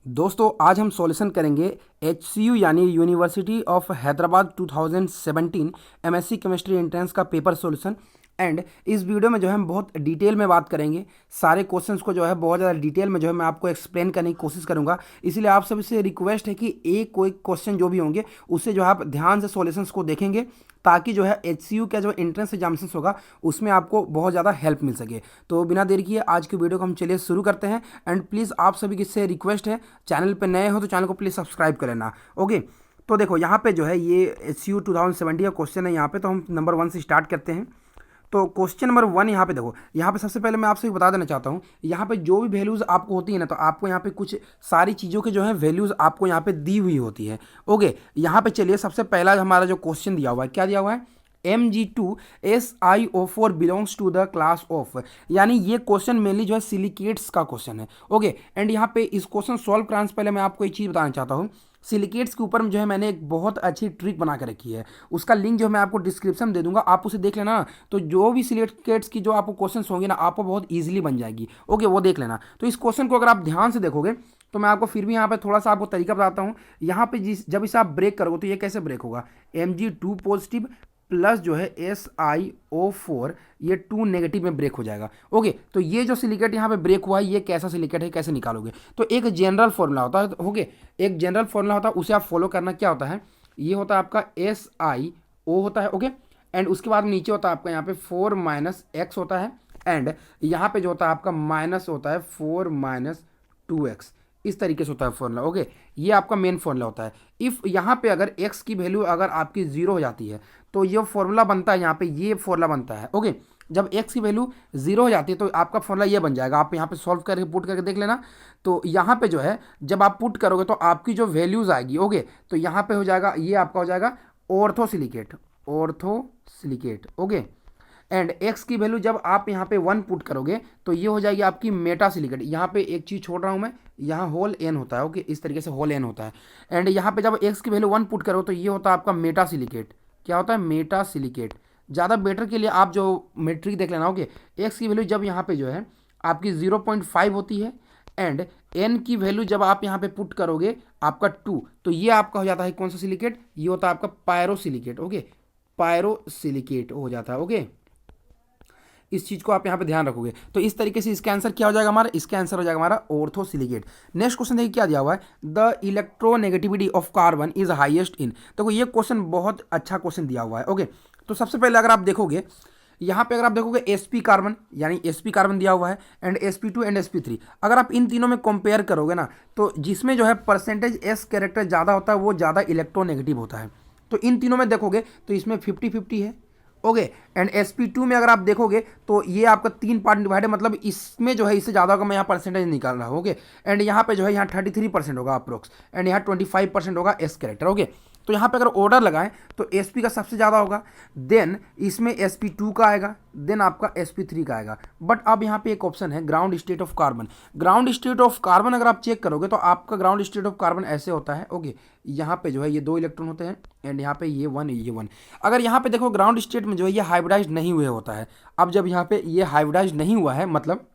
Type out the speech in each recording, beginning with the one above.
दोस्तों आज हम सॉल्यूशन करेंगे HCU यानी university of Hyderabad 2017 MSc chemistry entrance का पेपर सॉल्यूशन। एंड इस वीडियो में जो है हम बहुत डिटेल में बात करेंगे, सारे क्वेश्चंस को जो है बहुत ज़्यादा डिटेल में जो है मैं आपको एक्सप्लेन करने की कोशिश करूंगा। इसीलिए आप सभी से रिक्वेस्ट है कि एक कोई क्वेश्चन जो भी होंगे उससे जो है आप ध्यान से सॉल्यूशंस को देखेंगे, ताकि जो है HCU का जो एंट्रेंस एग्जामिनेशन होगा उसमें आपको बहुत ज़्यादा हेल्प मिल सके। तो बिना देर किए आज की वीडियो को हम चलिए शुरू करते हैं। एंड प्लीज़ आप सभी की से रिक्वेस्ट है, चैनल पे नए हो तो चैनल को प्लीज़ सब्सक्राइब कर लेना। ओके, तो देखो यहाँ पे जो है ये HCU 2070 का क्वेश्चन है यहाँ पे। तो हम नंबर 1 से स्टार्ट करते हैं। तो क्वेश्चन नंबर 1 यहाँ पे देखो, यहाँ पे सबसे पहले मैं आपसे बता देना चाहता हूँ, यहाँ पे जो भी वैल्यूज़ आपको होती है ना, तो आपको यहाँ पे कुछ सारी चीज़ों के जो है वैल्यूज़ आपको यहाँ पे दी हुई होती है। ओके, यहाँ पे चलिए सबसे पहला हमारा जो क्वेश्चन दिया हुआ है, क्या दिया हुआ है, Mg2SiO4 belongs to the class of, यानी ये क्वेश्चन मेनली जो है सिलिकेट्स का क्वेश्चन है। ओके, एंड यहाँ पे इस क्वेश्चन सॉल्व कराने से पहले मैं आपको एक चीज़ बताना चाहता हूँ। सिलिकेट्स के ऊपर में जो है मैंने एक बहुत अच्छी ट्रिक बना के रखी है, उसका लिंक जो है मैं आपको डिस्क्रिप्शन में दे दूंगा, आप उसे देख लेना। तो जो भी सिलिकेट्स की जो आपको क्वेश्चंस होंगे ना, आपको बहुत ईजिली बन जाएगी। ओके, वो देख लेना। तो इस क्वेश्चन को अगर आप ध्यान से देखोगे तो मैं आपको फिर भी यहाँ पे थोड़ा सा आपको तरीका बताता हूँ। यहाँ पे जब इसे आप ब्रेक करोगे तो ये कैसे ब्रेक होगा, Mg2 पॉजिटिव प्लस जो है SiO4 ये 2 नेगेटिव में ब्रेक हो जाएगा। ओके, तो ये जो सिलिकेट यहाँ पे ब्रेक हुआ है ये कैसा सिलिकेट है, कैसे निकालोगे, तो एक जनरल फॉर्मूला होता है। ओके, एक जनरल फॉर्मूला होता है, उसे आप फॉलो करना। क्या होता है, ये होता है आपका SiO होता है। ओके, एंड उसके बाद नीचे होता है आपका यहाँ पे 4 - x होता है, एंड यहाँ पे जो होता है आपका माइनस होता है 4 - 2x। इस तरीके से होता है फॉर्मूला। ओके, ये आपका मेन फॉर्मूला होता है। इफ़ यहाँ पे अगर x की वैल्यू अगर आपकी 0 हो जाती है तो ये फॉर्मूला बनता है, यहाँ पे ये फॉर्मूला बनता है। ओके, जब x की वैल्यू 0 हो जाती है तो आपका फॉर्मूला ये बन जाएगा। आप यहाँ पे सॉल्व करके पुट करके देख लेना। तो यहाँ पे जो है जब आप पुट करोगे तो आपकी जो वैल्यूज़ आएगी, ओके, तो यहाँ पे हो जाएगा, ये आपका हो जाएगा ऑर्थोसिलिकेट। ओके, एंड x की वैल्यू जब आप यहाँ पे 1 पुट करोगे तो ये हो जाएगी आपकी मेटा सिलिकेट। यहाँ पे एक चीज़ छोड़ रहा हूँ मैं, यहाँ होल n होता है। ओके, इस तरीके से होल n होता है। एंड यहाँ पे जब x की वैल्यू 1 पुट करो तो ये होता है आपका मेटा सिलिकेट। क्या होता है, मेटा सिलिकेट। ज़्यादा बेटर के लिए आप जो मेट्रिक देख लेना। ओके, x की वैल्यू जब यहाँ पे जो है आपकी 0.5 होती है, एंड n की वैल्यू जब आप यहाँ पे पुट करोगे आपका 2, तो ये आपका हो जाता है कौन सा सिलिकेट, ये होता है आपका पायरोसिलिकेट। ओके, पायरोसिलिकेट हो जाता है। ओके, इस चीज़ को आप यहाँ पे ध्यान रखोगे। तो इस तरीके से इसका आंसर क्या हो जाएगा हमारा, इसका आंसर हो जाएगा हमारा ऑर्थोसिलिकेट। नेक्स्ट क्वेश्चन देखिए क्या दिया हुआ है, the electronegativity of carbon is highest in. देखो ये क्वेश्चन बहुत अच्छा क्वेश्चन दिया हुआ है। ओके, तो सबसे पहले अगर आप देखोगे यहाँ पे, अगर आप देखोगे sp कार्बन, यानी sp कार्बन दिया हुआ है, एंड sp2 एंड sp3। अगर आप इन तीनों में कंपेयर करोगे ना, तो जिसमें जो है परसेंटेज s कैरेक्टर ज़्यादा होता है वो ज़्यादा इलेक्ट्रोनेगेटिव होता है। तो इन तीनों में देखोगे तो इसमें 50-50 है। ओके, एंड sp2 में अगर आप देखोगे तो ये आपका 3 पार्ट डिवाइड है, मतलब इसमें जो है इससे ज़्यादा होगा। मैं यहाँ परसेंटेज निकाल रहा हूँ। ओके, एंड यहाँ पे जो है यहाँ 33% होगा अप्रोक्स, एंड यहाँ 25% होगा एस कैरेक्टर। ओके, तो यहाँ पे अगर ऑर्डर लगाएं तो sp का सबसे ज़्यादा होगा, देन इसमें sp2 का आएगा, देन आपका sp3 का आएगा। बट अब यहाँ पे एक ऑप्शन है ground state of carbon. Ground state of carbon अगर आप चेक करोगे तो आपका ग्राउंड स्टेट ऑफ कार्बन ऐसे होता है। ओके, यहाँ पे जो है ये 2 इलेक्ट्रॉन होते हैं, एंड यहाँ पे ये 1 ये 1। अगर यहाँ पे देखो ग्राउंड स्टेट में जो है ये हाइब्रिडाइज नहीं हुए होता है। अब जब यहाँ पे ये हाइब्रिडाइज नहीं हुआ है, मतलब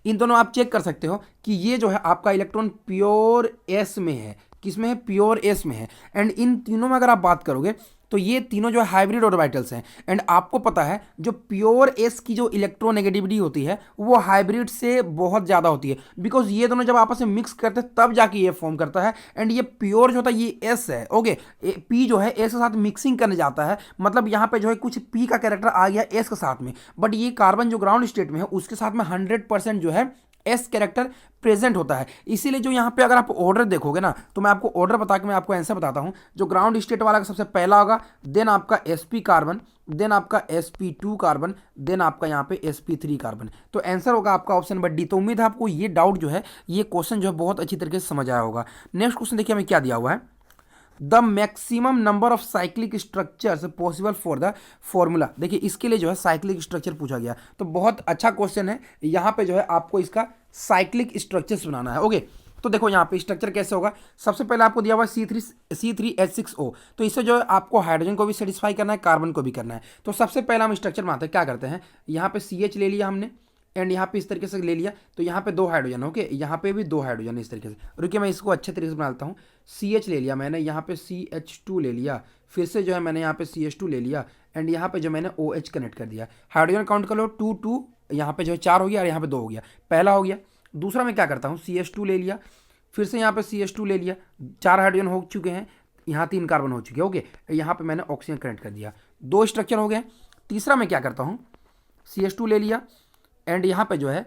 इन दोनों आप चेक कर सकते हो कि ये जो है आपका इलेक्ट्रॉन प्योर एस में है। किसमें है, प्योर एस में है। एंड इन तीनों में अगर आप बात करोगे तो ये तीनों जो है हाइब्रिड ऑर्बिटल्स हैं। एंड आपको पता है जो प्योर एस की जो इलेक्ट्रोनेगेटिविटी होती है वो हाइब्रिड से बहुत ज़्यादा होती है, बिकॉज ये दोनों जब आपस में मिक्स करते हैं तब जाके ये फॉर्म करता है। एंड ये प्योर जो होता है ये एस है। ओके, पी जो है एस के साथ मिक्सिंग करने जाता है, मतलब यहाँ पे जो है कुछ पी का कैरेक्टर आ गया एस के साथ में। बट ये कार्बन जो ग्राउंड स्टेट में है उसके साथ में 100% जो है एस कैरेक्टर प्रेजेंट होता है। इसीलिए जो यहाँ पे अगर आप ऑर्डर देखोगे ना, तो मैं आपको ऑर्डर बता के मैं आपको आंसर बताता हूँ। जो ग्राउंड स्टेट वाला का सबसे पहला होगा, देन आपका sp कार्बन, देन आपका sp2 कार्बन, देन आपका यहाँ पे sp3 कार्बन। तो आंसर होगा आपका ऑप्शन नंबर डी। तो उम्मीद है आपको ये डाउट जो है, ये क्वेश्चन जो है बहुत अच्छी तरीके से समझ आया होगा। नेक्स्ट क्वेश्चन देखिए हमें क्या दिया हुआ है, the maximum number of cyclic structures possible for the formula. देखिए इसके लिए जो है साइक्लिक स्ट्रक्चर पूछा गया, तो बहुत अच्छा क्वेश्चन है। यहाँ पे जो है आपको इसका साइक्लिक स्ट्रक्चर्स बनाना है। ओके, तो देखो यहाँ पे स्ट्रक्चर कैसे होगा। सबसे पहले आपको दिया हुआ है C3H6O, तो इससे जो है आपको हाइड्रोजन को भी सेटिस्फाई करना है, कार्बन को भी करना है। तो सबसे पहला हम स्ट्रक्चर बनाते हैं, क्या करते हैं, यहाँ पे CH ले लिया हमने, एंड यहाँ पे इस तरीके से ले लिया, तो यहाँ पे 2 हाइड्रोजन, ओके, यहाँ पे भी 2 हाइड्रोजन इस तरीके से। रुकिए मैं इसको अच्छे तरीके से बना लेता हूँ। CH ले लिया मैंने, यहाँ पे CH2 ले लिया, फिर से जो है मैंने यहाँ पे CH2 ले लिया, एंड यहाँ पे जो मैंने OH कनेक्ट कर दिया। हाइड्रोजन काउंट कर लो, 2 2, यहाँ पे जो है 4 हो गया और यहाँ पे 2 हो गया, पहला हो गया। दूसरा मैं क्या करता हूँ, CH2 ले लिया, फिर से यहाँ पे CH2 ले लिया, 4 हाइड्रोजन हो चुके हैं, यहाँ 3 कार्बन हो चुके हैं, ओके। यहाँ पे मैंने ऑक्सीजन कनेक्ट कर दिया, 2 स्ट्रक्चर हो गए। तीसरा मैं क्या करता हूँ, CH2 ले लिया, एंड यहाँ पे जो है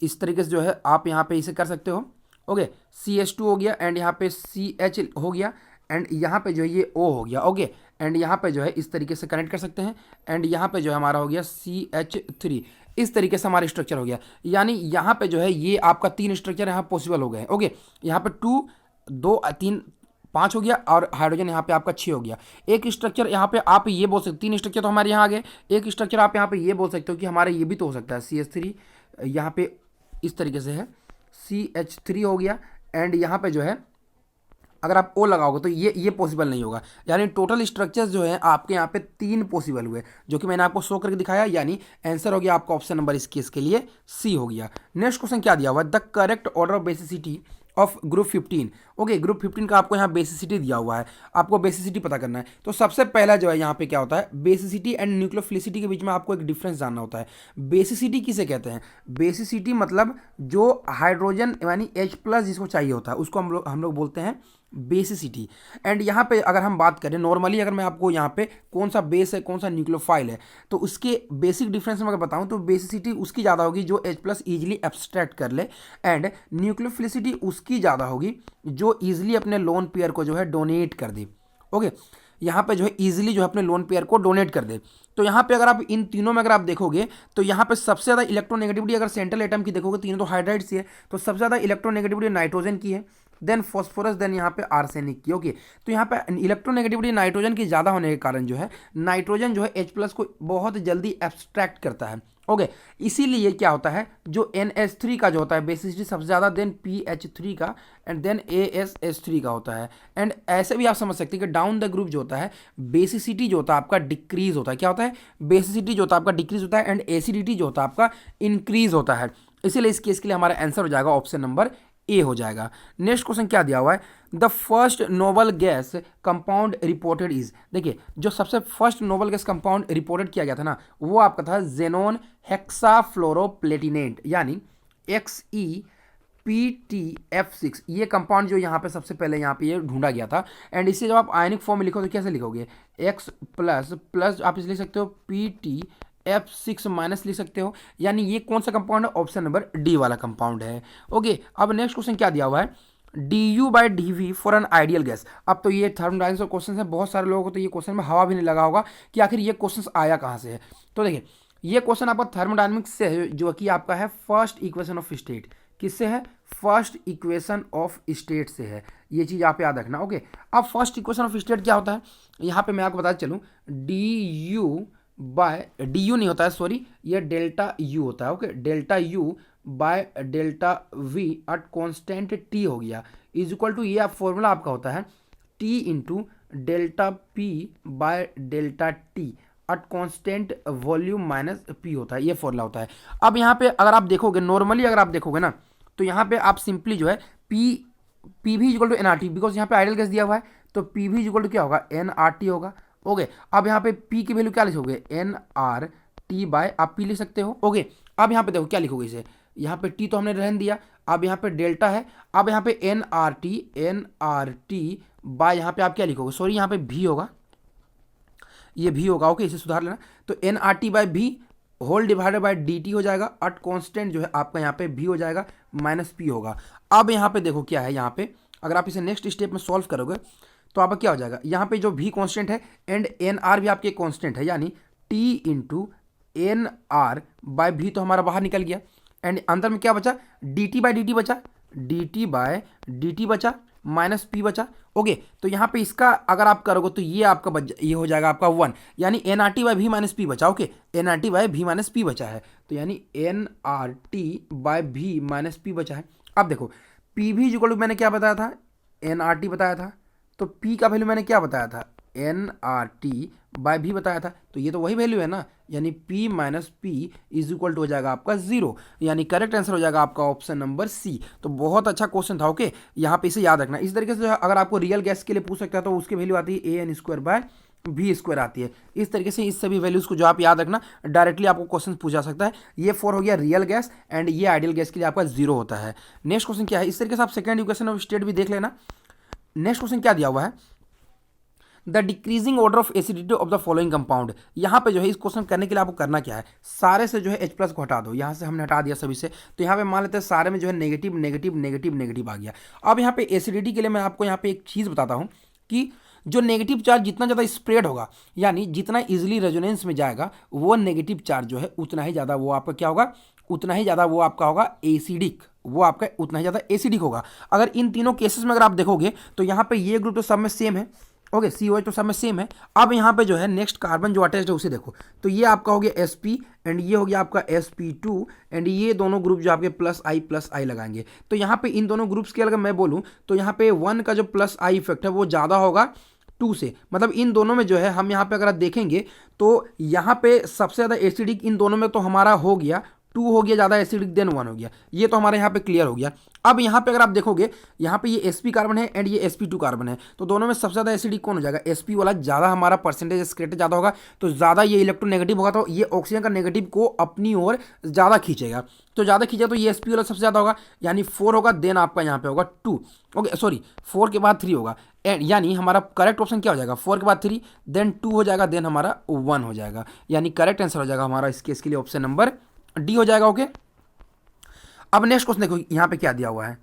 इस तरीके से जो है आप यहाँ पे इसे कर सकते हो, ओके। CH2 हो गया, एंड यहाँ पे CH हो गया, एंड यहाँ पे जो है ये O हो गया, ओके। एंड यहाँ पे जो है इस तरीके से कनेक्ट कर सकते हैं, एंड यहाँ पे जो है हमारा हो गया CH3। इस तरीके से हमारा स्ट्रक्चर हो गया, यानी यहाँ पे जो है ये आपका 3 स्ट्रक्चर यहाँ पॉसिबल हो गए, ओके। यहाँ पे 2 2 3 5 हो गया, और हाइड्रोजन यहाँ पे आपका 6 हो गया। एक स्ट्रक्चर यहाँ पे आप ये बोल सकते, 3 स्ट्रक्चर तो हमारे यहाँ आ गए, एक स्ट्रक्चर आप यहाँ पे ये बोल सकते हो कि हमारे ये भी तो हो सकता है, CH3 यहाँ पे इस तरीके से है, CH3 हो गया, एंड यहाँ पे जो है अगर आप O लगाओगे तो ये पॉसिबल नहीं होगा। यानी टोटल स्ट्रक्चर्स जो है आपके यहाँ पे 3 पॉसिबल हुए, जो कि मैंने आपको शो करके दिखाया, यानी आंसर हो गया आपका ऑप्शन नंबर इस केस के लिए C हो गया। नेक्स्ट क्वेश्चन क्या दिया हुआ है, the correct order of basicity of group 15, okay. Group 15 का आपको यहाँ बेसिसिटी दिया हुआ है, आपको बेसिसिटी पता करना है। तो सबसे पहला जो है यहाँ पे क्या होता है, बेसिसिटी एंड न्यूक्लियोफिलिसिटी के बीच में आपको एक डिफरेंस जानना होता है। बेसिसिटी किसे कहते हैं, बेसिसिटी मतलब जो हाइड्रोजन यानी H+ जिसको चाहिए होता है उसको हम लोग बोलते हैं बेसिसिटी। एंड यहाँ पे अगर हम बात करें नॉर्मली, अगर मैं आपको यहाँ पे कौन सा बेस है कौन सा न्यूक्लियोफाइल है, तो उसके बेसिक डिफरेंस में अगर बताऊँ तो बेसिसिटी उसकी ज़्यादा होगी जो H+ ईजिली एब्स्ट्रैक्ट कर ले, एंड न्यूक्लियोफिलिसिटी उसकी ज़्यादा होगी जो ईजिली अपने लोन पेयर को जो है डोनेट कर दे, ओके। यहाँ पे जो है ईजिली जो है अपने लोन पेयर को डोनेट कर दे। तो यहाँ पे अगर आप इन तीनों में अगर आप देखोगे तो यहाँ पे सबसे ज़्यादा इलेक्ट्रोनेगेटिविटी अगर सेंट्रल एटम की देखोगे, तीनों तो हाइड्राइड्स ही है, तो सबसे ज़्यादा इलेक्ट्रोनेगेटिविटी नाइट्रोजन की है, देन फॉस्फोरस, देन यहाँ पे आर्सेनिक की, ओके। तो यहाँ पे इलेक्ट्रोनेगेटिविटी नाइट्रोजन की ज़्यादा होने के कारण जो है नाइट्रोजन जो है H+ को बहुत जल्दी एब्स्ट्रैक्ट करता है, ओके। इसीलिए क्या होता है, जो NH3 का जो होता है बेसिसिटी सबसे ज़्यादा, देन PH3 का, एंड देन ASH3 का होता है। एंड ऐसे भी आप समझ सकते हैं कि डाउन द ग्रुप जो होता है बेसिसिटी जो होता है आपका डिक्रीज होता है, क्या होता है, बेसिसिटी जो होता है आपका डिक्रीज होता है, एंड एसिडिटी जो होता है आपका इंक्रीज होता है। इसीलिए इस केस के लिए हमारा आंसर हो जाएगा ऑप्शन नंबर A हो जाएगा। नेक्स्ट क्वेश्चन क्या दिया हुआ है, the first noble gas compound reported is, देखिए जो सबसे first noble gas compound reported किया गया था ना, वो आपका था जेनोन हेक्साफ्लोरोप्लेटिनेट, यानी XePtF6। ये कंपाउंड जो यहाँ पे सबसे पहले यहाँ पे ये ढूंढा गया था। एंड इसे जब आप आयनिक फॉर्म में लिखो तो कैसे लिखोगे, X+ आप इसे लिख सकते हो PtF6 माइनस लिख सकते हो, यानी ये कौन सा कंपाउंड है, ऑप्शन नंबर D वाला कंपाउंड है, ओके। अब नेक्स्ट क्वेश्चन क्या दिया हुआ है, du/dV for an ideal gas. अब तो ये थर्मोडायनामिक्स क्वेश्चन है, बहुत सारे लोगों को तो ये क्वेश्चन में हवा भी नहीं लगा होगा कि आखिर ये क्वेश्चन आया कहाँ से है। तो देखिए ये क्वेश्चन आपका थर्मोडायनामिक्स से है, जो कि आपका है फर्स्ट इक्वेशन ऑफ स्टेट। किससे है, फर्स्ट इक्वेशन ऑफ स्टेट से है, ये चीज़ आप याद रखना, ओके। अब फर्स्ट इक्वेशन ऑफ स्टेट क्या होता है, यहाँ पे मैं आपको बताते चलूँ, du नहीं होता है, सॉरी, ये ΔU होता है, okay. ΔU/ΔV at constant T हो गया, इज इक्वल टू, ये आप फॉर्मूला आपका होता है T into ΔP/ΔT at constant volume minus P होता है, ये फॉर्मूला होता है। अब यहाँ पे अगर आप देखोगे नॉर्मली, अगर आप देखोगे ना, तो यहाँ पे आप सिंपली जो है PV equal to nRT, because यहाँ पे आइडियल गैस दिया हुआ है, तो PV इक्वल टू क्या होगा, nRT होगा, ओके। अब यहाँ पे P की वैल्यू क्या लिखोगे, nRT/ आप P लिख सकते हो, ओके। अब यहाँ पे देखो क्या लिखोगे इसे, यहाँ पे T तो हमने रहने दिया, अब यहाँ पे डेल्टा है, अब यहाँ पे nRT बाय यहाँ पे आप क्या लिखोगे, सॉरी यहाँ पे V होगा, ये V होगा, ओके, इसे सुधार लेना। तो nRT/V whole divided by dt हो जाएगा, अट कॉन्स्टेंट जो है आपका यहाँ पे V हो जाएगा माइनस P होगा। अब यहाँ पे देखो क्या है, यहाँ पे अगर आप इसे नेक्स्ट स्टेप में सॉल्व करोगे तो आपका क्या हो जाएगा, यहाँ पे जो V कॉन्स्टेंट है एंड nR भी आपके कॉन्स्टेंट है, यानी T इंटू nR/V तो हमारा बाहर निकल गया, एंड अंदर में क्या बचा, dt/dt बचा, dt/dt बचा माइनस P बचा, ओके। तो यहाँ पे इसका अगर आप करोगे तो ये आपका ये हो जाएगा आपका 1, यानी nRT/V माइनस P बचा, ओके। nRT/V माइनस P बचा है, तो यानी nRT/V माइनस P बचा है। अब देखो PV इक्वल टू मैंने क्या बताया था, nRT बताया था, तो P का वैल्यू मैंने क्या बताया था, NRT/V बताया था, तो ये तो वही वैल्यू है ना, यानी P minus P is equal to हो जाएगा आपका 0, यानी करेक्ट आंसर हो जाएगा आपका ऑप्शन नंबर सी। तो बहुत अच्छा क्वेश्चन था। ओके, यहाँ पे इसे याद रखना। इस तरीके से अगर आपको रियल गैस के लिए पूछ सकता है तो उसकी वैल्यू आती है AN² / V² आती है। इस तरीके से इस सभी वैल्यूज को जो आप याद रखना, डायरेक्टली आपको क्वेश्चन पूछा सकता है। ये 4 हो गया रियल गैस, एंड ये आइडियल गैस के लिए आपका 0 होता है। नेक्स्ट क्वेश्चन क्या है, इस तरीके से आप सेकंड इक्वेशन ऑफ स्टेट भी देख लेना। नेक्स्ट क्वेश्चन क्या दिया हुआ है, the decreasing order of acidity of the following compound. यहाँ पे जो है इस क्वेश्चन करने के लिए आपको करना क्या है, सारे से जो है H+ को हटा दो। यहाँ से हमने हटा दिया सभी से, तो यहाँ पे मान लेते हैं सारे में जो है नेगेटिव नेगेटिव नेगेटिव नेगेटिव आ गया। अब यहाँ पे एसिडिटी के लिए मैं आपको यहाँ पे एक चीज़ बताता हूँ कि जो नेगेटिव चार्ज जितना ज़्यादा स्प्रेड होगा, यानी जितना इजीली रेजोनेंस में जाएगा, वो नेगेटिव चार्ज जो है उतना ही ज़्यादा वो आपका क्या होगा, उतना ही ज़्यादा वो आपका होगा एसिडिक, वो आपका उतना ही ज़्यादा एसिडिक होगा। अगर इन तीनों केसेस में अगर आप देखोगे तो यहाँ पे ये ग्रुप तो सब में सेम है। ओके, COH तो सब में सेम है। अब यहाँ पे जो है नेक्स्ट कार्बन जो अटैच्ड है उसे देखो, तो ये आपका हो गया Sp एंड ये हो गया आपका Sp2 एंड ये दोनों ग्रुप जो आपके +I लगाएंगे। तो यहाँ पे इन दोनों ग्रुप्स के अगर मैं बोलूँ तो यहाँ पे 1 का जो +I इफेक्ट है वो ज़्यादा होगा 2 से। मतलब इन दोनों में जो है हम यहाँ पे अगर देखेंगे तो यहाँ पे सबसे ज़्यादा एसिडिक इन दोनों में तो हमारा हो गया 2 हो गया ज़्यादा एसिडिक देन 1 हो गया। ये तो हमारे यहाँ पे क्लियर हो गया। अब यहाँ पे अगर आप देखोगे, यहाँ पे ये Sp कार्बन है एंड ये Sp2 कार्बन है, तो दोनों में सबसे ज़्यादा एसिडिक कौन हो जाएगा, Sp वाला ज़्यादा हमारा परसेंटेज स्केटर ज़्यादा होगा, तो ज़्यादा ये इलेक्ट्रोनेगेटिव होगा, तो ये ऑक्सीजन का नेगेटिव को अपनी ओर ज़्यादा खींचेगा। तो ज़्यादा खींचा तो ये Sp वाला सबसे ज़्यादा होगा, यानी 4 होगा, देन आपका यहाँ पे होगा 2। ओके सॉरी, 4 के बाद 3 होगा, एंड यानी हमारा करेक्ट ऑप्शन क्या हो जाएगा, 4 के बाद 3 देन 2 हो जाएगा, देन हमारा 1 हो जाएगा, यानी करेक्ट आंसर हो जाएगा हमारा इस केस के लिए ऑप्शन नंबर डी हो जाएगा। ओके, अब नेक्स्ट क्वेश्चन देखो यहाँ पे क्या दिया हुआ है।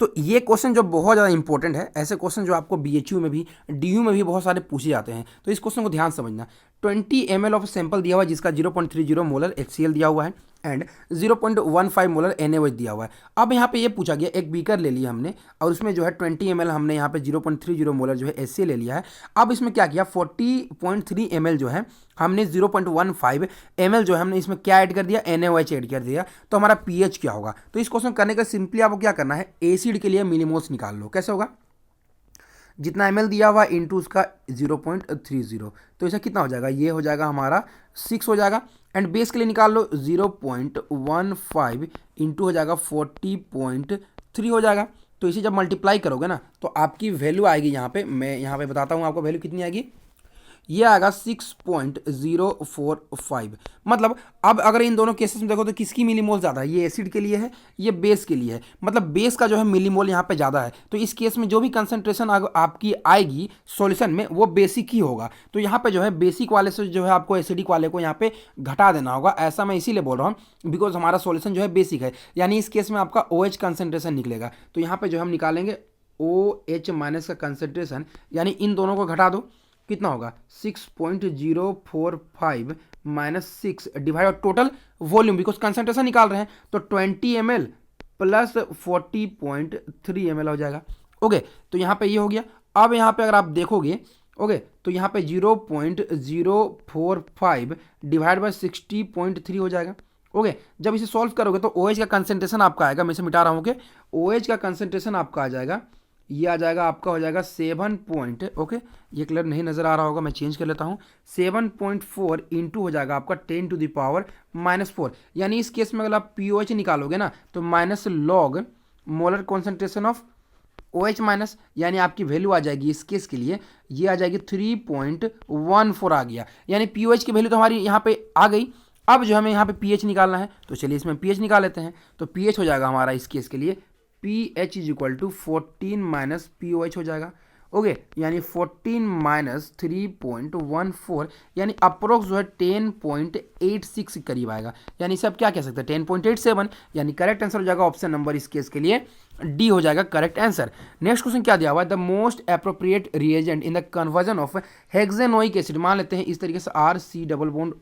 तो ये क्वेश्चन जो बहुत ज़्यादा इंपॉर्टेंट है, ऐसे क्वेश्चन जो आपको BHU में भी DU में भी बहुत सारे पूछे जाते हैं, तो इस क्वेश्चन को ध्यान समझना। 20 ml ऑफ सैंपल दिया हुआ है जिसका 0.30 मोलर HCl दिया हुआ है एंड 0.15 मोलर NaOH दिया हुआ है। अब यहाँ पे ये पूछा गया, एक बीकर ले लिया हमने और उसमें जो है 20 ml हमने यहाँ पे 0.30 मोलर जो है HCl ले लिया है। अब इसमें क्या किया, 40.3 ml जो है हमने 0.15 ml जो है हमने इसमें क्या ऐड कर दिया, NaOH ऐड कर दिया। तो हमारा pH क्या होगा, तो इस क्वेश्चन करने का सिंपली आपको क्या करना है, एसिड के लिए मिलीमोल्स निकाल लो। कैसे होगा, जितना ml दिया हुआ इंटू उसका 0.30, तो ऐसा कितना हो जाएगा, ये हो जाएगा हमारा 6 हो जाएगा। एंड बेस के लिए निकाल लो 0.15 इंटू हो जाएगा 40.3 हो जाएगा। तो इसे जब मल्टीप्लाई करोगे ना तो आपकी वैल्यू आएगी, यहाँ पे मैं यहाँ पे बताता हूँ आपको वैल्यू कितनी आएगी, ये आएगा 6.045। मतलब अब अगर इन दोनों केसेस में देखो तो किसकी मिलीमोल ज़्यादा है, ये एसिड के लिए है, ये बेस के लिए है। मतलब बेस का जो है मिलीमोल यहाँ पे ज़्यादा है, तो इस केस में जो भी कंसंट्रेशन आपकी आएगी सॉल्यूशन में वो बेसिक ही होगा। तो यहाँ पे जो है बेसिक वाले से जो है आपको एसिडिक वाले को यहाँ पे घटा देना होगा। ऐसा मैं इसीलिए बोल रहा हूँ बिकॉज हमारा सॉल्यूशन जो है बेसिक है, यानी इस केस में आपका OH कंसंट्रेशन निकलेगा। तो यहाँ पर जो हम निकालेंगे OH- का कंसंट्रेशन, यानी इन दोनों को घटा दो, कितना होगा 6.045 minus 6 divide total volume, because concentration निकाल रहे हैं, तो 20 ml प्लस 40.3 ml हो जाएगा। ओके, तो यहाँ पे ये हो गया। अब यहाँ पे अगर आप देखोगे, ओके, तो यहाँ पे 0.045 डिवाइड बाई 60.3 हो जाएगा। ओके, जब इसे सॉल्व करोगे तो OH का कंसंट्रेशन आपका आएगा, मैं इसे मिटा रहा हूँ कि OH का कंसंट्रेशन आपका आ जाएगा, ये आ जाएगा आपका हो जाएगा 7 पॉइंट, ओके ये कलर नहीं नज़र आ रहा होगा, मैं चेंज कर लेता हूँ, 7.4 इंटू हो जाएगा आपका 10⁻⁻⁴। यानी इस केस में अगर आप POH निकालोगे ना तो minus log molar concentration of OH minus, यानी आपकी वैल्यू आ जाएगी इस केस के लिए, ये आ जाएगी 3.14 आ गया। यानी POH की वैल्यू तो हमारी यहाँ पे आ गई। अब जो हमें यहाँ पे pH निकालना है, तो चलिए इसमें pH निकाल लेते हैं। तो pH हो जाएगा हमारा इस केस के लिए pH is equal to 14 minus POH हो जाएगा। ओके, यानी 14 माइनस 3.14, यानी अप्रोक्स जो है 10.86 के करीब आएगा। यानी इसे आप क्या कह सकते हैं 10.87, यानी करेक्ट आंसर हो जाएगा ऑप्शन नंबर इस केस के लिए डी हो जाएगा करेक्ट आंसर। नेक्स्ट क्वेश्चन क्या दिया हुआ है, the most appropriate reagent in the conversion of hexanoic acid. मान लेते हैं इस तरीके से RC डबल बॉन्ड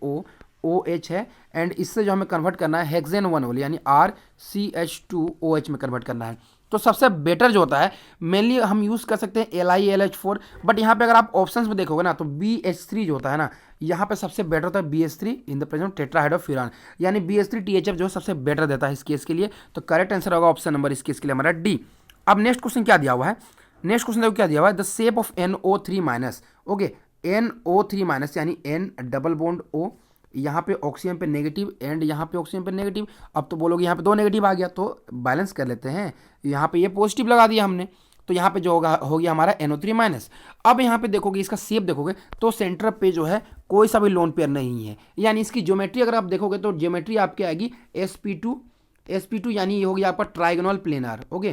OH है एंड इससे जो हमें कन्वर्ट करना है हेक्सेन 1 वाले यानी RCH2OH में कन्वर्ट करना है। तो सबसे बेटर जो होता है मेनली हम यूज़ कर सकते हैं LiLH4, बट यहाँ पे अगर आप ऑप्शंस में देखोगे ना तो BH3 जो होता है ना, यहाँ पे सबसे बेटर होता है BH3 इन द प्रेजेंट टेट्राहाइड्रोफ्यूरान, यानी BH3 THF जो है सबसे बेटर देता है इस केस के लिए। तो करेक्ट आंसर होगा ऑप्शन नंबर इस केस के लिए हमारा डी। अब नेक्स्ट क्वेश्चन क्या दिया हुआ है, नेक्स्ट क्वेश्चन देखो क्या दिया हुआ है, the shape of NO3 minus. Okay, NO3 minus यानी N डबल बॉन्ड O, यहाँ पे ऑक्सीजन पे नेगेटिव एंड यहाँ पे ऑक्सीजन पे नेगेटिव। अब तो बोलोगे यहाँ पे दो नेगेटिव आ गया, तो बैलेंस कर लेते हैं। यहाँ पे ये पॉजिटिव लगा दिया हमने, तो यहाँ पे जो होगा हो गया हमारा NO3 माइनस। अब यहाँ पे देखोगे इसका शेप देखोगे तो सेंटर पे जो है कोई सा भी लोन पेयर नहीं है, यानी इसकी ज्योमेट्री अगर आप देखोगे तो ज्योमेट्री आपकी आएगी sp2 यानी ये हो गया आपका trigonal planar. Okay,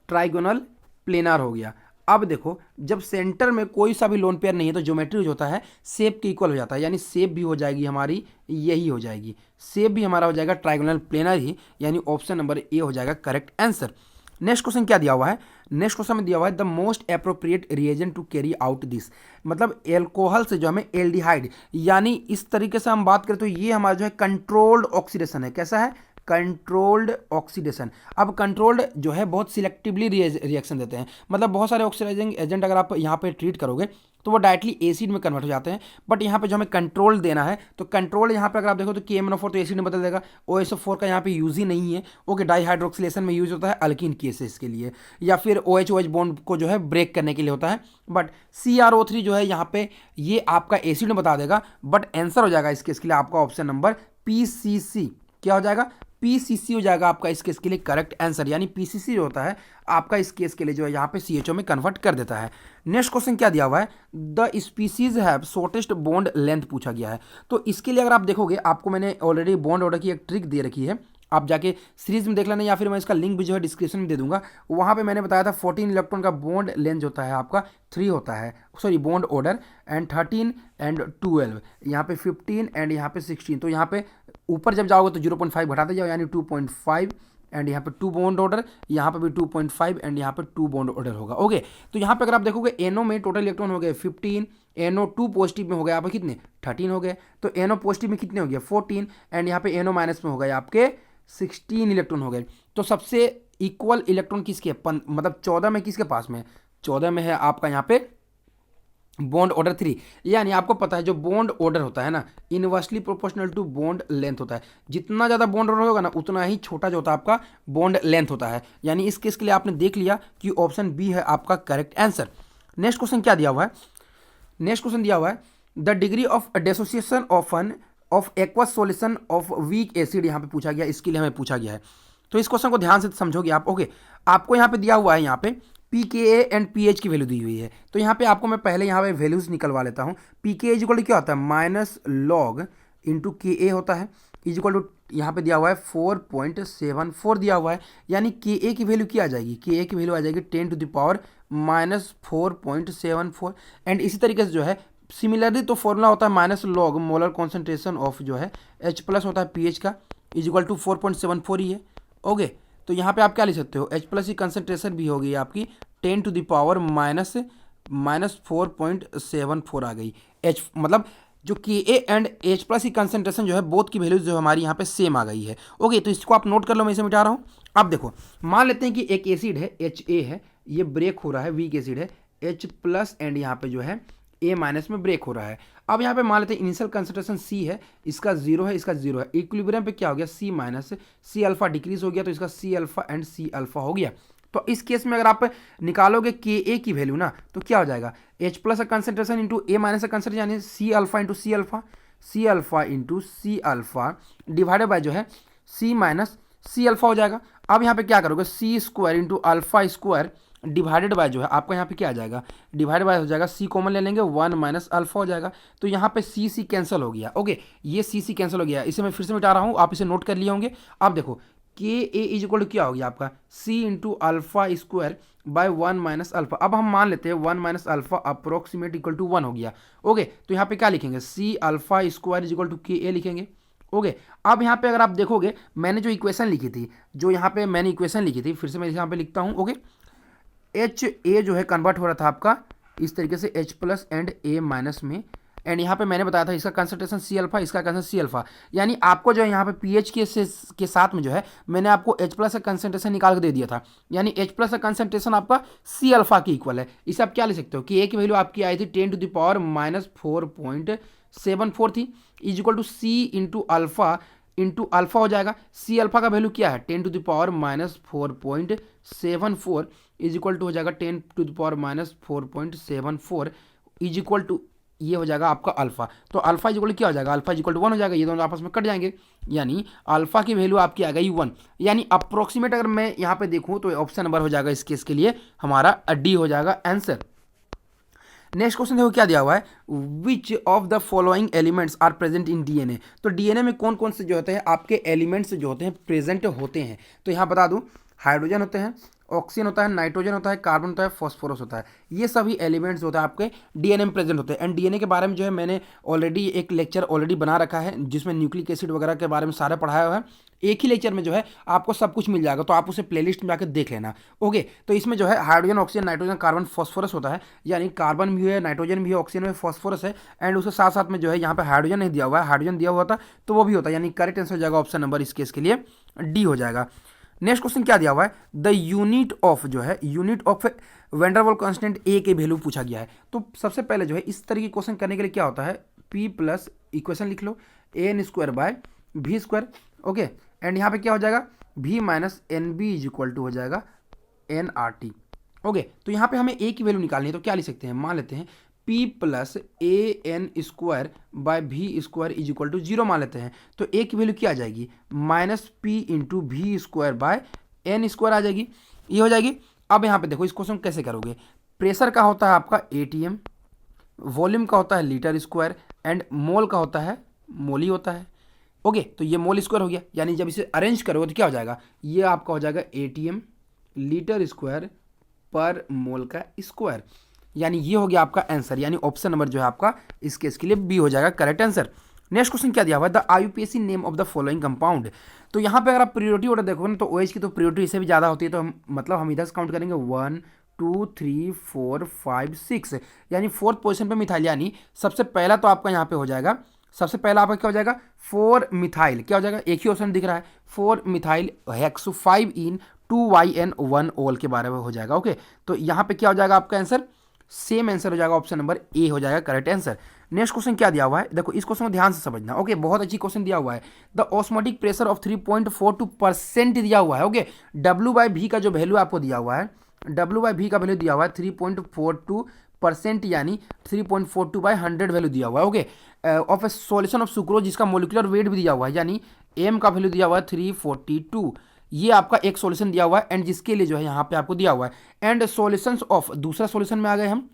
trigonal planar हो गया। अब देखो जब सेंटर में कोई सा भी लोन पेयर नहीं है तो ज्योमेट्री जो होता है शेप के इक्वल हो जाता है, यानी शेप भी हो जाएगी हमारी यही हो जाएगी, शेप भी हमारा हो जाएगा ट्राइगोनल प्लेनर ही, यानी ऑप्शन नंबर ए हो जाएगा करेक्ट आंसर। नेक्स्ट क्वेश्चन क्या दिया हुआ है, नेक्स्ट क्वेश्चन में दिया हुआ है the most appropriate reagent to carry out this, मतलब एल्कोहल से जो हमें एल्डिहाइड, यानी इस तरीके से हम बात करें तो ये हमारा जो है कंट्रोल्ड ऑक्सीडेशन है। कैसा है, कंट्रोल्ड ऑक्सीडेशन। अब कंट्रोल्ड जो है बहुत सिलेक्टिवली रिएक्शन देते हैं, मतलब बहुत सारे ऑक्सीडाइजिंग एजेंट अगर आप यहाँ पे ट्रीट करोगे तो वो डायरेक्टली एसिड में कन्वर्ट हो जाते हैं, बट यहाँ पे जो हमें कंट्रोल देना है तो कंट्रोल यहाँ पे अगर आप देखो तो KMnO4 तो एसिड में बदल देगा, OSO4 का यहाँ पे यूज ही नहीं है। ओके, डाईहाइड्रोक्सिलेशन में यूज होता है अल्कीन केसेस के लिए, या फिर OH बॉन्ड को जो है ब्रेक करने के लिए होता है, बट CrO3 जो है यहाँ पे ये आपका एसिड में बता देगा, बट आंसर हो जाएगा इस केस के लिए आपका ऑप्शन नंबर PCC। क्या हो जाएगा, PCC हो जाएगा आपका इस केस के लिए करेक्ट आंसर, यानी PCC जो होता है आपका इस केस के लिए जो है यहाँ पे CHO में कन्वर्ट कर देता है। नेक्स्ट क्वेश्चन क्या दिया हुआ है, the species have shortest bond length पूछा गया है। तो इसके लिए अगर आप देखोगे आपको मैंने ऑलरेडी बॉन्ड ऑर्डर की एक ट्रिक दे रखी है, आप जाके सीरीज में देख लेना, या फिर मैं इसका लिंक भी जो है डिस्क्रिप्शन में दे दूंगा। वहाँ पे मैंने बताया था 14 इलेक्ट्रॉन का बॉन्ड लेंथ होता है आपका 3 होता है, sorry bond order, and 13 and 12, यहाँ पे 15 एंड यहाँ पे 16। तो यहाँ पे ऊपर जब जाओगे तो 0.5 घटाते जाओ, यानी 2.5 एंड यहाँ पे 2 बॉन्ड ऑर्डर, यहाँ पे भी 2.5 एंड यहाँ पे 2 बॉन्ड ऑर्डर होगा। ओके, तो यहाँ पे अगर आप देखोगे NO में टोटल इलेक्ट्रॉन हो गए 15, NO2 पॉजिटिव में हो गए आपके कितने 13 हो गए, तो NO पॉजिटिव में कितने हो गए 14, एंड यहाँ पे NO माइनस में हो गए आपके 16 इलेक्ट्रॉन हो गए। तो सबसे इक्वल इलेक्ट्रॉन किसके मतलब 14 में किसके पास में, 14 में है आपका यहाँ पे बॉन्ड ऑर्डर 3, यानी आपको पता है जो बॉन्ड ऑर्डर होता है ना inversely proportional to bond length होता है, जितना ज़्यादा बॉन्ड ऑर्डर होगा ना उतना ही छोटा जो होता है आपका बॉन्ड लेंथ होता है, यानी इस केस के लिए आपने देख लिया कि ऑप्शन बी है आपका करेक्ट आंसर। नेक्स्ट क्वेश्चन क्या दिया हुआ है, नेक्स्ट क्वेश्चन दिया हुआ है the degree of dissociation of aqueous solution of weak acid, यहाँ पे पूछा गया, इसके लिए हमें पूछा गया है। तो इस क्वेश्चन को ध्यान से समझोगे आप। ओके, आपको यहाँ पे दिया हुआ है यहाँ पे pKa एंड pH की वैल्यू दी हुई है, तो यहाँ पे आपको मैं पहले यहाँ पे वैल्यूज निकलवा लेता हूँ। pKa इक्वल टू क्या होता है माइनस लॉग इंटू Ka होता है, इक्वल टू यहाँ पे दिया हुआ है 4.74 दिया हुआ है, यानी Ka की वैल्यू क्या आ जाएगी, Ka की वैल्यू आ जाएगी 10 to the power minus 4.74। And इसी तरीके से जो है सिमिलरली तो फॉर्मूला होता है minus log molar concentration of जो है H प्लस होता है pH का, इक्वल टू 4.74 ही है। ओके, तो यहाँ पे आप क्या लिख सकते हो H प्लस की कंसनट्रेशन भी होगी आपकी 10 टू द पावर माइनस 4.74 आ गई। H मतलब जो Ka एंड H प्लस की कंसनट्रेशन जो है बोथ की वैल्यूज जो हमारी यहाँ पे सेम आ गई है। ओके, तो इसको आप नोट कर लो, मैं इसे मिटा रहा हूँ। अब देखो मान लेते हैं कि एक एसिड है Ha है, ये ब्रेक हो रहा है, वीक एसिड है, H प्लस एंड यहाँ पे जो है A माइनस में ब्रेक हो रहा है। अब यहाँ पे मान लेते हैं इनिशियल कंसंट्रेशन C है, इसका 0 है, इसका 0 है, इक्विलिब्रियम पे क्या हो गया C minus, C alpha decrease हो गया, तो इसका C alpha and C alpha हो गया। तो इस केस में अगर आप निकालोगे Ka की वैल्यू ना तो क्या हो जाएगा H प्लस का कंसंट्रेशन इंटू A माइनस का कंसंट्रेशन, यानी C alpha into C alpha, C alpha into C alpha divided by जो है C माइनस C अल्फा हो जाएगा। अब यहाँ पे क्या करोगे C square into alpha square divided by जो है आपका यहाँ पे क्या आ जाएगा, डिवाइडेड बाय हो जाएगा C कॉमन ले लेंगे 1 माइनस अल्फा हो जाएगा, तो यहाँ पे C कैंसिल हो गया। ओके, ये C कैंसिल हो गया, इसे मैं फिर से मिटा रहा हूँ, आप इसे नोट कर लिए होंगे। अब देखो Ka इज इक्वल टू क्या हो गया आपका C into alpha square by 1 minus alpha. अब हम मान लेते हैं 1 minus alpha approximate equal to 1 हो गया। ओके, तो यहाँ पे क्या लिखेंगे C alpha square is equal to Ka लिखेंगे। ओके, अब यहाँ पे अगर आप देखोगे मैंने जो इक्वेशन लिखी थी, फिर से मैं यहाँ पे लिखता हूँ। ओके, Ha जो है कन्वर्ट हो रहा था आपका इस तरीके से H plus and A minus में, एंड यहाँ पे मैंने बताया था इसका कंसंट्रेशन C अल्फा, इसका कंसंट्रेशन C अल्फा, यानी आपको जो है यहाँ पे pH के साथ में जो है मैंने आपको H प्लस का कंसंट्रेशन निकाल के दे दिया था, यानी H प्लस का कंसंट्रेशन आपका C अल्फा की इक्वल है। इसे आप क्या लिख सकते हो कि A की वैल्यू आपकी आई थी 10 टू द पावर माइनस 4.74 थी, is equal to C into alpha into alpha हो जाएगा। सी अल्फा का वैल्यू क्या है 10⁻⁴.74 इज इक्वल टू हो जाएगा 10⁻⁴.74 इज इक्वल टू ये हो जाएगा आपका अल्फा। तो अल्फा इज इक्वल क्या हो जाएगा, अल्फा इज इक्वल टू 1 हो जाएगा, ये दोनों आपस में कट जाएंगे, यानी अल्फा की वैल्यू आपकी आ गई 1। यानी अप्रोक्सीमेट अगर मैं यहाँ पे देखूँ तो ऑप्शन नंबर हो जाएगा इस केस के लिए हमारा डी हो जाएगा आंसर। नेक्स्ट क्वेश्चन देखो क्या दिया हुआ है, which of the following elements are present in DNA. तो डीएनए में कौन कौन से जो होते हैं आपके एलिमेंट्स जो होते हैं प्रेजेंट होते हैं। तो यहाँ बता दूं, हाइड्रोजन होते हैं, ऑक्सीजन होता है, नाइट्रोजन होता है, कार्बन होता है, फॉस्फोरस होता है। ये सभी एलिमेंट्स होते हैं आपके डीएनए में प्रेजेंट होते हैं। एंड डीएनए के बारे में जो है मैंने ऑलरेडी एक लेक्चर ऑलरेडी बना रखा है जिसमें न्यूक्लिक एसिड वगैरह के बारे में सारा पढ़ाया हुआ है। एक ही लेक्चर में जो है आपको सब कुछ मिल जाएगा, तो आप उसे प्लेलिस्ट में जाकर देख लेना। ओके, तो इसमें जो है hydrogen, oxygen, nitrogen, carbon, phosphorus होता है, यानी कार्बन भी है, नाइट्रोजन भी है, ऑक्सीजन में फॉस्फोरस है, एंड उसके साथ साथ में जो है यहाँ पे हाइड्रोजन नहीं दिया हुआ है, हाइड्रोजन दिया हुआ था तो वो भी होता है, यानी करेक्ट आंसर हो जाएगा ऑप्शन नंबर इस केस के लिए डी हो जाएगा। नेक्स्ट क्वेश्चन क्या दिया हुआ है, द यूनिट ऑफ जो है unit of van der Waals constant a के वैल्यू पूछा गया है। तो सबसे पहले जो है इस तरह की क्वेश्चन करने के लिए क्या होता है, पी प्लस इक्वेशन लिख लो an² by v²। Okay, and यहाँ पे क्या हो जाएगा v minus N B is equal to हो जाएगा nRT। ओके, तो यहाँ पे हमें a की वैल्यू निकालनी है, तो क्या लिख सकते हैं, मान लेते हैं p plus an² by v² is equal to 0 मान लेते हैं। तो a की वैल्यू क्या आ जाएगी, minus p into v² by n² आ जाएगी, ये हो जाएगी। अब यहाँ पे देखो इस क्वेश्चन कैसे करोगे, प्रेशर का होता है आपका atm, वॉल्यूम का होता है लीटर स्क्वायर, एंड मोल का होता है मोली होता है। ओके, तो ये मोल स्क्वायर हो गया, यानी जब इसे अरेंज करोगे तो क्या हो जाएगा, ये आपका हो जाएगा atm लीटर स्क्वायर पर मोल का स्क्वायर, यानी ये हो गया आपका आंसर, यानी ऑप्शन नंबर जो है आपका इस केस के लिए बी हो जाएगा करेक्ट आंसर। नेक्स्ट क्वेश्चन क्या दिया हुआ है, the IUPAC name of the following compound. तो यहाँ पे अगर आप प्रियोरिटी ऑर्डर देखोगे ना तो OH की तो प्रियोरिटी इससे भी ज़्यादा होती है, तो मतलब हम इधर से काउंट करेंगे 1 2 3 4 5 6, यानी 4th पोजीशन पे मिथाइल, यानी सबसे पहला तो आपका यहाँ पे हो जाएगा, सबसे पहला आपका क्या हो जाएगा 4 मिथाइल, क्या हो जाएगा, एक ही ऑप्शन दिख रहा है 4 मिथाइल हेक्सो 5 इन 2YN1 ओल के बारे में हो जाएगा। ओके, तो यहाँ पे क्या हो जाएगा आपका आंसर, सेम आंसर हो जाएगा, ऑप्शन नंबर ए हो जाएगा करेक्ट आंसर। नेक्स्ट क्वेश्चन क्या दिया हुआ है, देखो इस क्वेश्चन को ध्यान से समझना। ओके, बहुत अच्छी क्वेश्चन दिया हुआ है, द ऑस्मोटिक प्रेशर ऑफ 3.42% दिया हुआ है। ओके, W/V का जो वैल्यू आपको दिया हुआ है, W/V का वैल्यू दिया हुआ है 3.42%, यानी 3.42/100 वैल्यू दिया हुआ है। Okay, of A solution of sucrose जिसका मोलिकुलर वेट भी दिया हुआ है, यानी M का वैल्यू दिया हुआ है 342, ये आपका एक सॉल्यूशन दिया हुआ है, एंड जिसके लिए जो है यहाँ पे आपको दिया हुआ है, एंड सॉल्यूशंस ऑफ दूसरा सॉल्यूशन में आ गए हम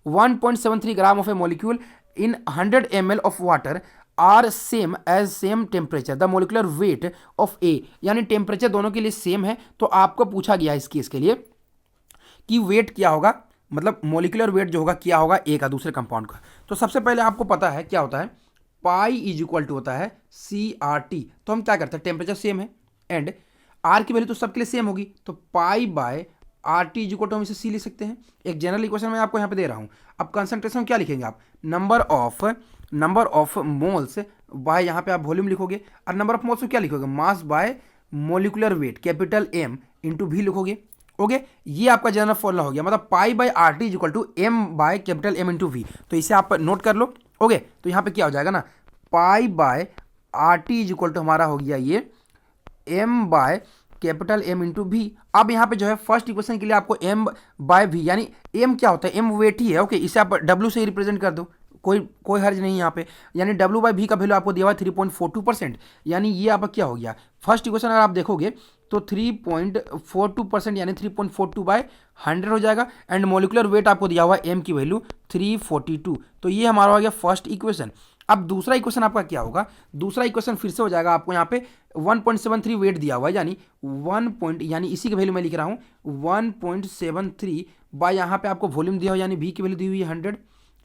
1.73 gram of A molecule in 100 ml of water are same as same temperature, the molecular weight of A, यानी टेम्परेचर दोनों के लिए सेम है। तो आपको पूछा गया है इस केस के लिए कि वेट क्या होगा, मतलब मोलिकुलर वेट जो होगा क्या होगा ए का दूसरे कंपाउंड का। तो सबसे पहले आपको पता है क्या होता है, पाई इज इक्वल टू होता है CRT। तो हम क्या करते हैं, टेम्परेचर सेम है एंड आर की वैल्यू तो सबके लिए सेम होगी, तो pi by RT is equal to हम इसे C लिख सकते हैं। एक जनरल इक्वेशन मैं आपको यहाँ पे दे रहा हूँ। अब कंसंट्रेशन क्या लिखेंगे आप, नंबर ऑफ मोल्स बाय यहाँ पे आप वॉल्यूम लिखोगे, और नंबर ऑफ मोल्स को क्या लिखोगे, mass by molecular weight capital M into V लिखोगे। ओके, ये आपका जनरल फॉर्मूला हो गया, मतलब pi by RT is equal to M by capital M into V। तो इसे आप नोट कर लो। ओके, तो यहाँ पे क्या हो जाएगा ना, pi by RT is equal to हमारा हो गया ये M by capital M into V। अब यहाँ पे जो है फर्स्ट इक्वेशन के लिए आपको M बाय V, यानी M क्या होता है, M वेट ही है। ओके, इसे आप W से ही रिप्रेजेंट कर दो, कोई हर्ज नहीं यहाँ पे, यानी W/V का वैल्यू आपको दिया हुआ है 3.42%, यानी ये आपका क्या हो गया, फर्स्ट इक्वेशन अगर आप देखोगे तो 3.42%, यानी 3.42/100 हो जाएगा, एंड मोलिकुलर वेट आपको दिया हुआ है M की वैल्यू 342। तो ये हमारा हो गया फर्स्ट इक्वेशन। अब दूसरा इक्वेशन आपका क्या होगा, दूसरा इक्वेशन फिर से हो जाएगा, आपको यहाँ पे 1.73 वेट दिया हुआ है, यानी इसी की वैल्यू मैं लिख रहा हूँ 1.73 बाय यहाँ पे आपको वॉल्यूम दिया हुआ, यानी V की वैल्यू दी हुई है 100,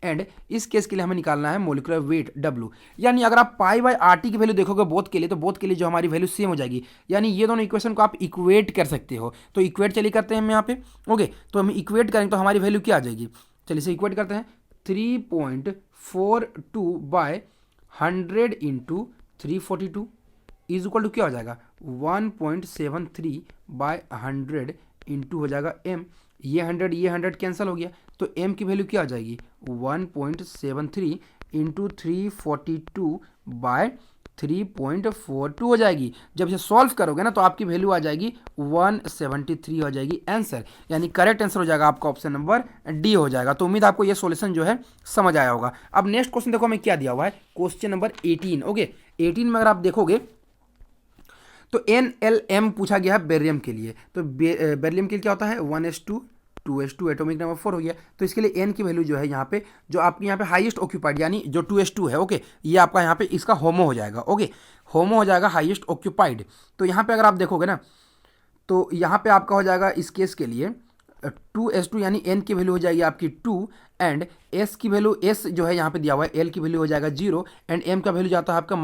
एंड इस केस के लिए हमें निकालना है मोलिकुलर वेट W। यानी अगर आप पाई बाय RT की वैल्यू देखोगे बोथ के लिए, तो बोथ के लिए जो हमारी वैल्यू सेम हो जाएगी, यानी ये दोनों इक्वेशन को आप इक्वेट कर सकते हो। तो इक्वेट चलिए करते हैं हम यहाँ पे। ओके, तो हम इक्वेट करेंगे तो हमारी वैल्यू क्या आ जाएगी, चलिए इसे इक्वेट करते हैं, 3.42/100 इंटू 342 इज इक्वल टू क्या हो जाएगा, 1.73/100 इंटू हो जाएगा M, ये 100 कैंसिल हो गया, तो M की वैल्यू क्या आ जाएगी 1.73 इंटू 342 बाय 3.42 हो जाएगी। जब इसे सॉल्व करोगे ना तो आपकी वैल्यू आ जाएगी 173 हो जाएगी आंसर, यानी करेक्ट आंसर हो जाएगा आपका ऑप्शन नंबर डी हो जाएगा। तो उम्मीद आपको ये सॉल्यूशन जो है समझ आया होगा। अब नेक्स्ट क्वेश्चन देखो हमें क्या दिया हुआ है, क्वेश्चन नंबर 18। ओके, 18 में अगर आप देखोगे तो NLM पूछा गया है बेरियम के लिए। तो बेरियम के लिए क्या होता है 1s2 2s2 एटॉमिक नंबर 4 हो गया। तो इसके लिए n की वैल्यू जो है यहाँ पे जो आपके यहाँ पे हाईएस्ट ऑक्यूपाइड यानी जो 2s2 है, ओके, ये आपका यहाँ पे इसका होमो हो जाएगा। ओके, होमो हो जाएगा हाईएस्ट ऑक्यूपाइड। तो यहाँ पे अगर आप देखोगे ना तो यहाँ पे आपका हो जाएगा इस केस के लिए 2s2 यानी n की वैल्यू हो जाएगी आपकी 2 एंड s की वैल्यू s जो है यहाँ पे दिया हुआ है l की वैल्यू हो जाएगा 0 एंड m का वैल्यू जाता है आपका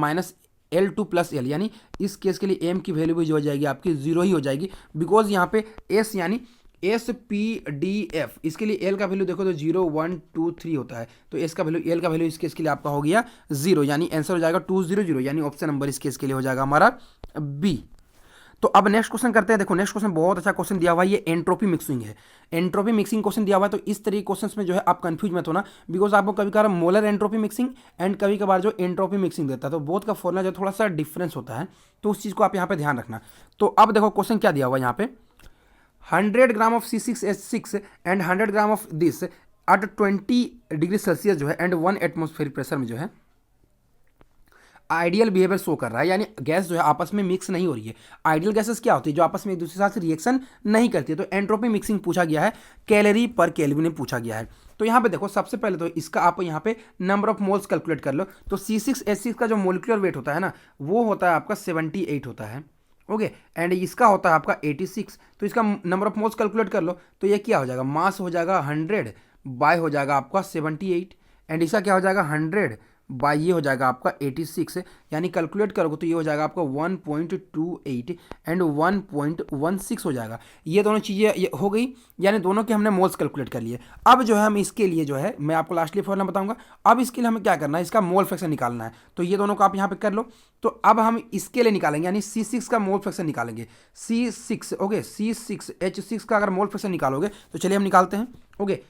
-L2 + L, यानी इस केस के लिए m की वैल्यू भी जो हो जाएगी आपकी 0 ही हो जाएगी, बिकॉज यहाँ पे s यानी SPDF, इसके लिए L का वैल्यू देखो तो 0 1 2 3 होता है। तो S का वैल्यू L का वैल्यू इस केस के लिए आपका हो गया 0, यानी आंसर हो जाएगा 200, यानी ऑप्शन नंबर इस केस के लिए हो जाएगा हमारा बी। तो अब नेक्स्ट क्वेश्चन करते हैं। देखो नेक्स्ट क्वेश्चन बहुत अच्छा क्वेश्चन दिया हुआ है, ये एंट्रोपी मिक्सिंग है। एंट्रोपी मिक्सिंग क्वेश्चन दिया हुआ है, तो इस तरीके क्वेश्चंस में जो है आप कंफ्यूज मत होना, बिकॉज आपको कभी कभार मोलर एंट्रोपी मिक्सिंग एंड कभी कभार जो एंट्रोपी मिक्सिंग देता है, तो बोथ का फॉर्मूला जो थोड़ा सा डिफरेंस होता है, तो उस चीज़ को आप यहाँ पे ध्यान रखना। तो अब देखो क्वेश्चन क्या दिया हुआ है यहाँ पे, 100 gram of C6H6 and 100 gram of this eight 20 degree Celsius जो है एंड 1 एटमॉस्फेरिक प्रेशर में जो है आइडियल बिहेवियर शो कर रहा है, यानी गैस जो है आपस में मिक्स नहीं हो रही है। आइडियल गैसेस क्या होती है, जो आपस में एक दूसरे के साथ रिएक्शन नहीं करती है। तो एंट्रोपी मिक्सिंग पूछा गया है, कैलोरी पर केल्विन में पूछा गया है। तो यहाँ पे देखो सबसे पहले तो इसका आप यहाँ पे नंबर ऑफ मोल्स कैलकुलेट कर लो। तो C6H6 का जो मोलिकुलर वेट होता है ना, वो होता है आपका 78 होता है। ओके, एंड इसका होता है आपका 86। तो इसका नंबर ऑफ मोल्स कैलकुलेट कर लो, तो ये क्या हो जाएगा, मास हो जाएगा 100 बाय हो जाएगा आपका 78 एंड इसका क्या हो जाएगा 100 बाय ये हो जाएगा आपका 86, यानी कैलकुलेट करोगे तो ये हो जाएगा आपका 1.28 एंड 1.16 हो जाएगा। ये दोनों चीज़ें हो गई, यानी दोनों के हमने मोल्स कैलकुलेट कर लिए। अब जो है हम इसके लिए जो है मैं आपको लास्टली फॉर्मूला बताऊंगा। अब इसके लिए हमें क्या करना है, इसका मोल फ्रैक्शन निकालना है। तो ये दोनों को आप यहाँ पे कर लो। तो अब हम इसके लिए निकालेंगे, यानी C6 का मोल फ्रैक्शन निकालेंगे। C6 ओके, C6H6 का अगर मोल फ्रैक्शन निकालोगे तो चलिए हम निकालते हैं। ओके,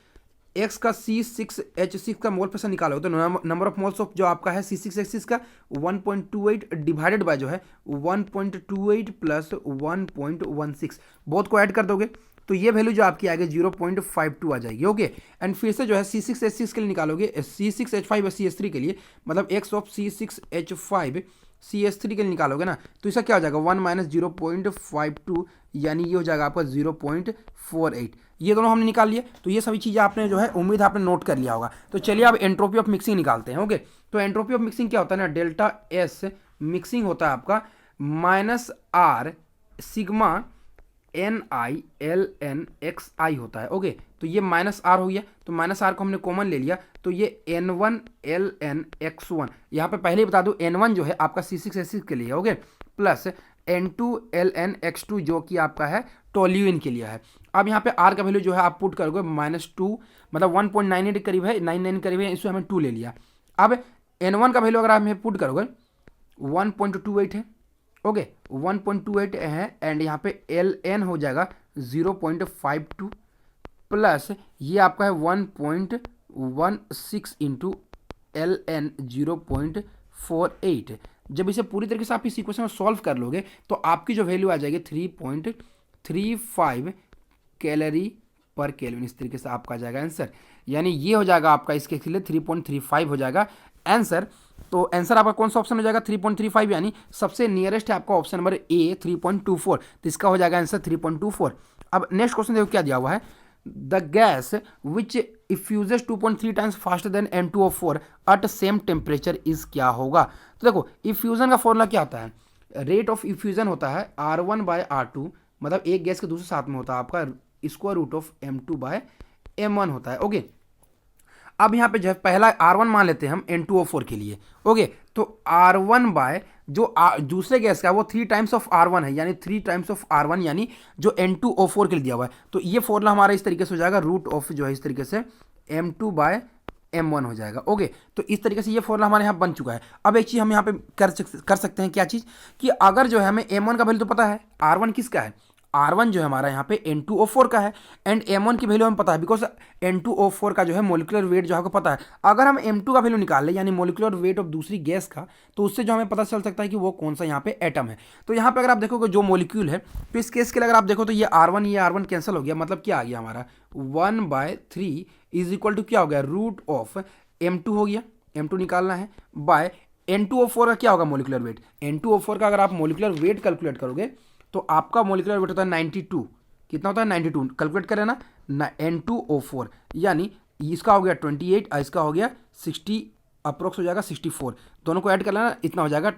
एक्स का C6H6 का मोल फ्रैक्शन निकालोगे तो नंबर ऑफ मोल्स ऑफ जो आपका है C6H6 का 1.28 डिवाइडेड बाय जो है 1.28 प्लस 1.16, बहुत को ऐड कर दोगे तो ये वैल्यू जो आपकी आएगी 0.52 आ जाएगी। ओके, एंड फिर से जो है C6H6 के लिए निकालोगे, C6H5 और CS3 के लिए, मतलब एक्स ऑफ C6H5 CS3 के लिए निकालोगे ना, तो इसका क्या हो जाएगा 1 माइनस 0.52, यानी ये हो जाएगा आपका 0.48। ये दोनों हमने निकाल लिए। तो ये सभी चीज़ें आपने जो है उम्मीद आपने नोट कर लिया होगा। तो चलिए अब एंट्रोपी ऑफ मिक्सिंग निकालते हैं। ओके, तो एंट्रोपी ऑफ मिक्सिंग क्या होता है ना, डेल्टा S मिक्सिंग होता है आपका -R सिग्मा NiLnXi होता है। ओके, तो ये -R हो गया, तो -R को हमने कॉमन ले लिया, तो ये N1LnX1, यहाँ पे पहले ही बता दूँ N1 जो है आपका C6H6 के लिए, ओके, प्लस N2LnX2 जो कि आपका है टोल्यूइन के लिए है। अब यहाँ पे R का वैल्यू जो है आप पुट करोगे -2, मतलब 1.98 करीब है, 99 करीब है, इसमें हमें 2 ले लिया। अब N1 का वैल्यू अगर आप पुट करोगे 1.28 है। ओके, 1.28 है एंड यहाँ पे Ln हो जाएगा 0.52 प्लस ये आपका है 1.16 इंटू Ln 0.48। जब इसे पूरी तरीके से आप इस इक्वेशन में सॉल्व कर लोगे तो आपकी जो वैल्यू आ जाएगी 3.35 कैलोरी पर केल्विन। इस तरीके से आपका आ जाएगा आंसर, यानी ये हो जाएगा आपका इसके लिए 3.35 हो जाएगा आंसर। तो आंसर आपका कौन सा ऑप्शन हो जाएगा 3.35, यानी सबसे नियरेस्ट है आपका ऑप्शन नंबर ए 3.24, तो इसका हो जाएगा आंसर 3.24। अब नेक्स्ट क्वेश्चन देखो क्या दिया हुआ है, the gas which effuses 2.3 times faster than N2O4 at same temperature is क्या होगा। तो देखो इफ्यूजन का फॉर्मूला क्या होता है, रेट ऑफ इफ्यूजन होता है R1/R2, मतलब एक गैस के दूसरे साथ में होता है आपका √M2/M1 होता है। ओके, अब यहाँ पे जो है पहला R1 मान लेते हैं हम N2O4 के लिए। ओके, तो R1 बाय जो दूसरे गैस का वो 3 टाइम्स ऑफ R1 है, यानी 3 टाइम्स ऑफ R1 यानी जो N2O4 के लिए दिया हुआ है। तो ये फॉर्मूला हमारा इस तरीके से हो जाएगा √ जो है इस तरीके से M2/M1 हो जाएगा। ओके, तो इस तरीके से ये फॉर्मूला हमारे यहाँ बन चुका है। अब एक चीज़ हम यहाँ पे कर सकते हैं, क्या चीज़ कि अगर जो है हमें M1 का वैल्यू तो पता है, R1 किसका है, R1 जो है हमारा यहाँ पे N2O4 का है एंड M1 की वैल्यू हमें पता है बिकॉज N2O4 का जो है मोलिकुलर वेट जो आपको पता है। अगर हम M2 का वैल्यू निकाल लें यानी मोलिकुलर वेट ऑफ दूसरी गैस का, तो उससे जो हमें पता चल सकता है कि वो कौन सा यहाँ पे एटम है। तो यहाँ पे अगर आप देखोगे जो मोलिक्यूल है, तो इस केस के लिए अगर आप देखो तो ये R1 कैंसिल हो गया, मतलब क्या आ गया हमारा 1/3 इज इक्वल टू क्या हो गया रूट ऑफ M2 हो गया, M2 निकालना है, बाय N2O4 का क्या होगा मोलिकुलर वेट। N2O4 का अगर आप मोलिकुलर वेट कैलकुलेट करोगे तो आपका मोलिकुलर वेट होता है 92, कितना होता है 92, कैलकुलेट करें ना N2O4 यानी इसका हो गया 28 और इसका हो गया 60, अप्रोक्स हो जाएगा 64, दोनों को ऐड कर लेना इतना हो जाएगा,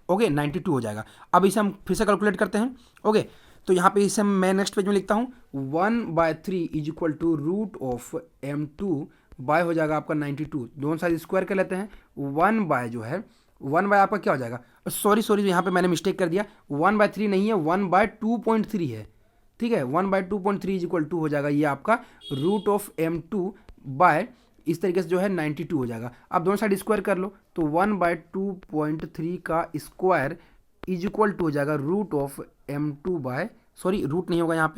ओके 92 हो जाएगा। अब इसे हम फिर से कैलकुलेट करते हैं, ओके तो यहाँ पे इसे मैं नेक्स्ट पेज में लिखता हूँ 1/3 is equal to root of M2 by हो जाएगा आपका 92, दोनों साइड स्क्वायर कर लेते हैं, 1 जो है 1 आपका क्या हो जाएगा, सॉरी यहाँ पे मैंने मिस्टेक कर दिया, 1/3 नहीं है 1/2.3 है, ठीक है 1/2.3 इज इक्वल टू हो जाएगा ये आपका रूट ऑफ M2 बाय इस तरीके से जो है 92 हो जाएगा। अब दोनों साइड स्क्वायर कर लो तो 1/2.3 का स्क्वायर इज इक्वल टू हो जाएगा root of M2 by, sorry root नहीं होगा यहाँ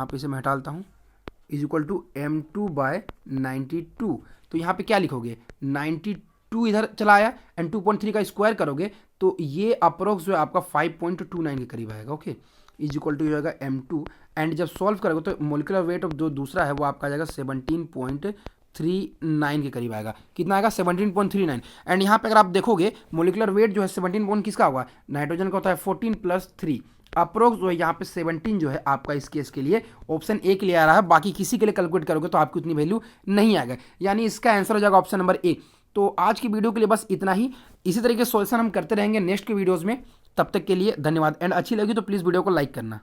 पे इसे मैं हटा लेता हूँ, is equal to M2 bye 92। तो यहाँ पे क्या लिखोगे 92 इधर चला आया एंड 2.3 का स्क्वायर करोगे तो ये अप्रोक्स जो है आपका 5.29 के करीब आएगा, ओके इज इक्वल टू हो जाएगा M2 एंड जब सॉल्व करोगे तो मोलिकुलर वेट ऑफ जो दूसरा है वो आपका आ जाएगा 17.39 के करीब आएगा, कितना आएगा 17.39। एंड यहाँ पे अगर आप देखोगे मोलिकुलर वेट जो है 17 किसका होगा, नाइट्रोजन का होता है 14 + 3, अप्रोक्स जो है यहाँ पे 17 जो है आपका इस केस के लिए ऑप्शन ए के लिए आ रहा है, बाकी किसी के लिए कैलकुलेट करोगे तो आपकी उतनी वैल्यू नहीं आएगा, यानी इसका आंसर हो जाएगा ऑप्शन नंबर ए। तो आज की वीडियो के लिए बस इतना ही, इसी तरीके से सॉल्यूशन हम करते रहेंगे नेक्स्ट के वीडियोज़ में, तब तक के लिए धन्यवाद एंड अच्छी लगी तो प्लीज़ वीडियो को लाइक करना।